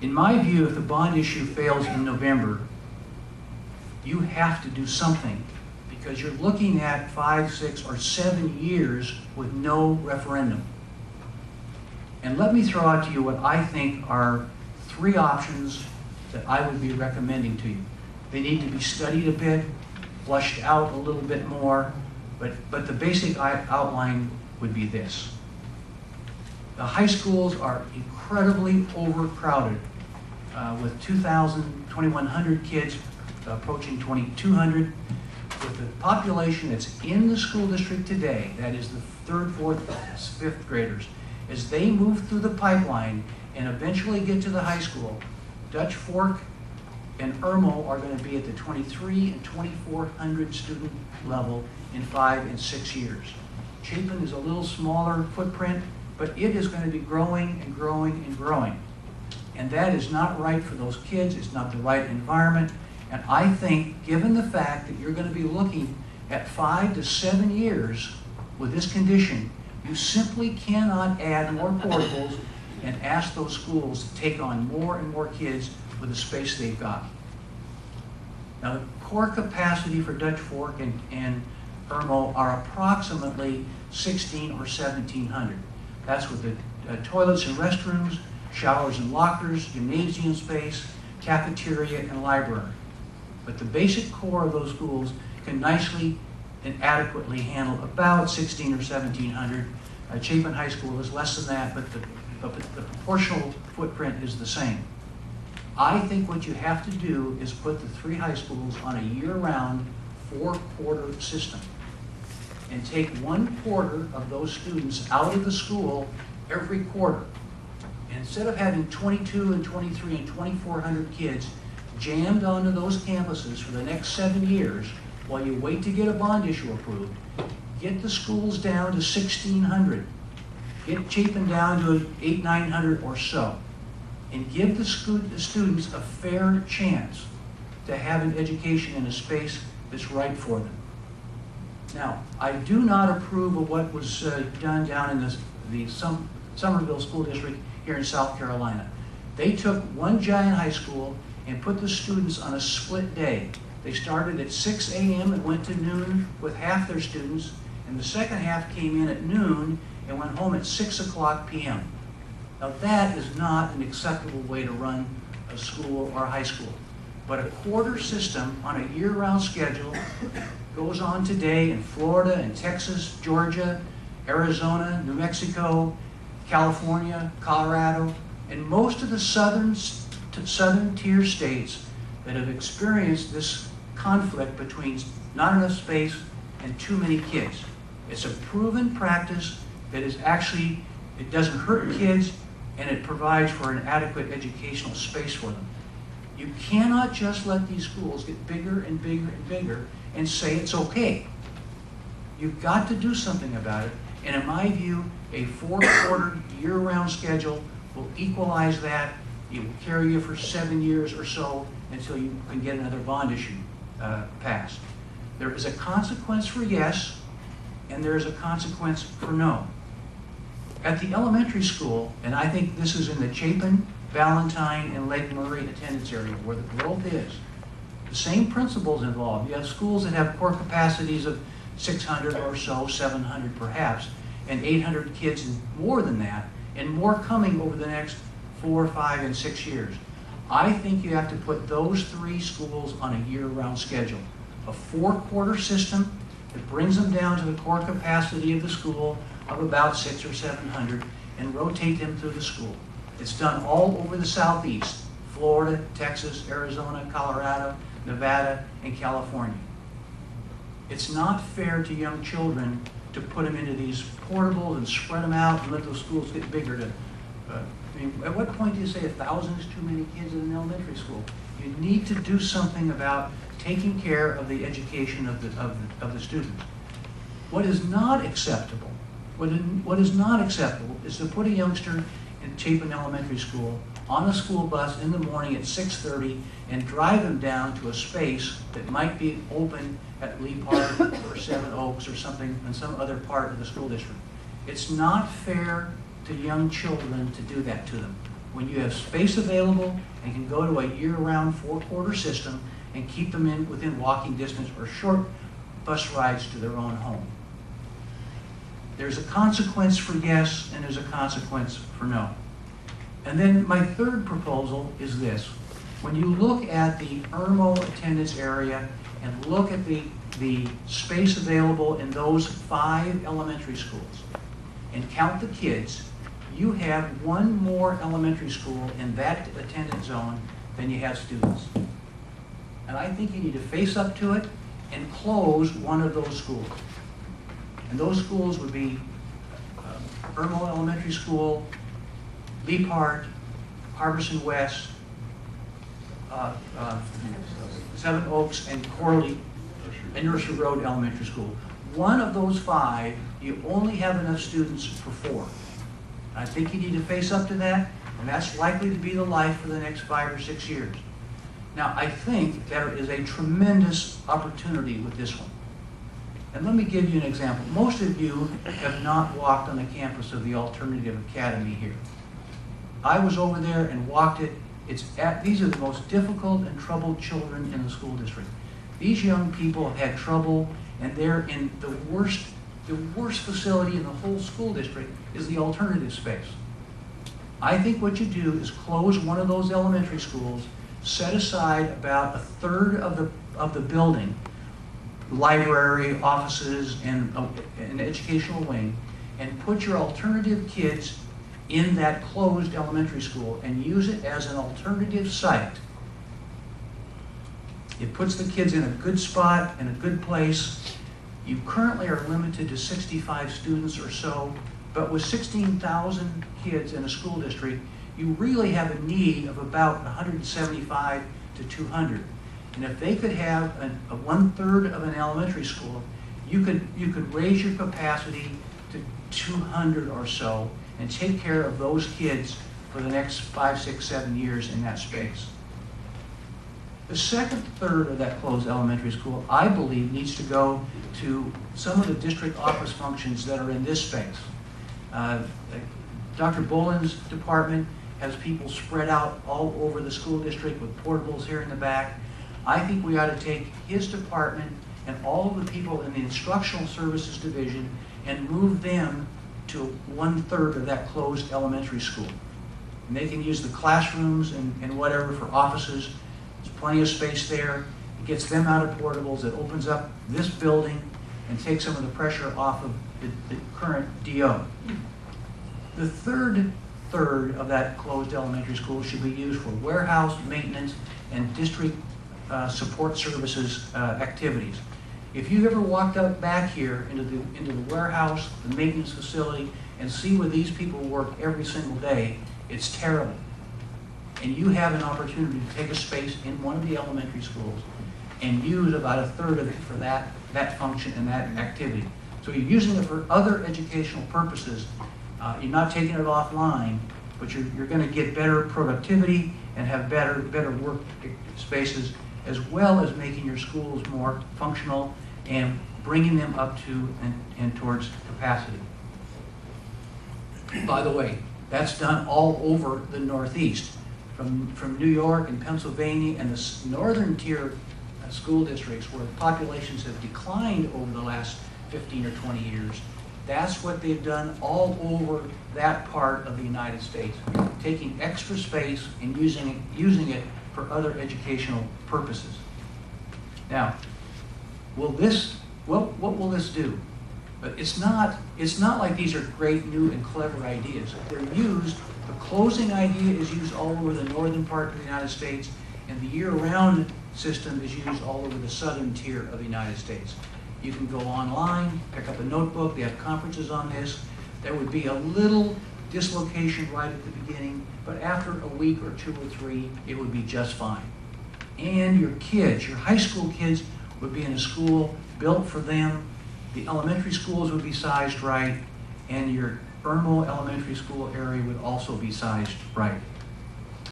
In my view, if the bond issue fails in November, you have to do something, because you're looking at 5, 6, or 7 years with no referendum. And let me throw out to you what I think are 3 options that I would be recommending to you. They need to be studied a bit, flushed out a little bit more, but the basic outline would be this. The high schools are incredibly overcrowded with 2,100 kids approaching 2,200. With the population that's in the school district today, that is the 3rd, 4th, 5th graders, as they move through the pipeline and eventually get to the high school, Dutch Fork and Irmo are going to be at the 2,300 and 2,400 student level in 5 and 6 years. Chapin is a little smaller footprint, but it is going to be growing and growing and growing. And that is not right for those kids. It's not the right environment. And I think, given the fact that you're going to be looking at 5 to 7 years with this condition, you simply cannot add more portables and ask those schools to take on more and more kids with the space they've got. Now, the core capacity for Dutch Fork and Irmo are approximately 1,600 or 1,700. That's with the toilets and restrooms, showers and lockers, gymnasium space, cafeteria, and library. But the basic core of those schools can nicely and adequately handle about 1,600 or 1,700. Chapin High School is less than that, but the proportional footprint is the same. I think what you have to do is put the 3 high schools on a year-round 4-quarter system and take 1/4 of those students out of the school every quarter. And instead of having 22 and 23 and 2,400 kids jammed onto those campuses for the next 7 years while you wait to get a bond issue approved, get the schools down to 1,600. Get Chapin down to 800, 900 or so. And give the students a fair chance to have an education in a space that's right for them. Now, I do not approve of what was done down in the Somerville School District here in South Carolina. They took one giant high school and put the students on a split day. They started at 6 a.m. and went to noon with half their students, and the second half came in at noon and went home at 6 o'clock p.m. Now that is not an acceptable way to run a school or a high school. But a quarter system on a year-round schedule goes on today in Florida and Texas, Georgia, Arizona, New Mexico, California, Colorado, and most of the southern tier states that have experienced this conflict between not enough space and too many kids. It's a proven practice that is actually, it doesn't hurt kids, and it provides for an adequate educational space for them. You cannot just let these schools get bigger and bigger and bigger and say it's okay. You've got to do something about it, and in my view, a 4-quarter year-round schedule will equalize that. It will carry you for 7 years or so until you can get another bond issue passed. There is a consequence for yes, and there is a consequence for no. At the elementary school, and I think this is in the Chapin, Valentine, and Lake Murray attendance area where the growth is, the same principles involved. You have schools that have core capacities of 600 or so, 700 perhaps, and 800 kids and more than that, and more coming over the next 4, 5, and 6 years. I think you have to put those 3 schools on a year-round schedule. A 4-quarter system that brings them down to the core capacity of the school of about 600 or 700 and rotate them through the school. It's done all over the Southeast, Florida, Texas, Arizona, Colorado, Nevada, and California. It's not fair to young children to put them into these portables and spread them out and let those schools get bigger. I mean, at what point do you say 1,000 is too many kids in an elementary school? You need to do something about taking care of the education of the students. What is not acceptable, what is not acceptable is to put a youngster in Chapin Elementary School on a school bus in the morning at 6:30 and drive them down to a space that might be open at Lee Park or Seven Oaks or something in some other part of the school district. It's not fair to young children to do that to them. when you have space available and can go to a year-round 4-quarter system and keep them within walking distance or short bus rides to their own home. There's a consequence for yes, and there's a consequence for no. And then my third proposal is this. When you look at the IRMO attendance area and look at the space available in those 5 elementary schools and count the kids, you have one more elementary school in that attendance zone than you have students. And I think you need to face up to it and close one of those schools. And those schools would be IRMO Elementary School, Leapart, Harbison West, Seven Oaks, and Corley, and Nursery Road Elementary School. One of those 5, you only have enough students for 4. I think you need to face up to that, and that's likely to be the life for the next 5 or 6 years. Now, I think there is a tremendous opportunity with this one. And let me give you an example. Most of you have not walked on the campus of the Alternative Academy here. I was over there and walked it. These are the most difficult and troubled children in the school district. These young people have had trouble, and they're in the worst facility in the whole school district is the alternative space. I think what you do is close one of those elementary schools, set aside about 1/3 of the building, library, offices, and an educational wing, and put your alternative kids in that closed elementary school and use it as an alternative site. It puts the kids in a good spot, in a good place. You currently are limited to 65 students or so, but with 16,000 kids in a school district, you really have a need of about 175 to 200. And if they could have a 1/3 of an elementary school, you could raise your capacity to 200 or so and take care of those kids for the next 5, 6, 7 years in that space. The second third of that closed elementary school, I believe, needs to go to some of the district office functions that are in this space. Dr. Boland's department has people spread out all over the school district with portables here in the back. I think we ought to take his department and all of the people in the instructional services division and move them to 1/3 of that closed elementary school. And they can use the classrooms and whatever for offices. There's plenty of space there. It gets them out of portables. It opens up this building and takes some of the pressure off of the current DO. The third third of that closed elementary school should be used for warehouse maintenance and district support services activities. If you've ever walked up back here into the warehouse, the maintenance facility, and see where these people work every single day, it's terrible. And you have an opportunity to take a space in one of the elementary schools and use about 1/3 of it for that function and that activity. So you're using it for other educational purposes. You're not taking it offline, but you're going to get better productivity and have better work spaces, as well as making your schools more functional and bringing them up to and towards capacity. By the way, that's done all over the Northeast, from New York and Pennsylvania and the northern tier school districts where populations have declined over the last 15 or 20 years. That's what they've done all over that part of the United States, taking extra space and using it for other educational purposes. Now, what will this do? But it's not like these are great new and clever ideas. They're used. The closing idea is used all over the northern part of the United States, and the year-round system is used all over the southern tier of the United States. You can go online, pick up a notebook. They have conferences on this. There would be a little dislocation right at the beginning, but after a week or 2 or 3, it would be just fine. And your kids, your high school kids, would be in a school built for them. The elementary schools would be sized right, and your IRMO elementary school area would also be sized right.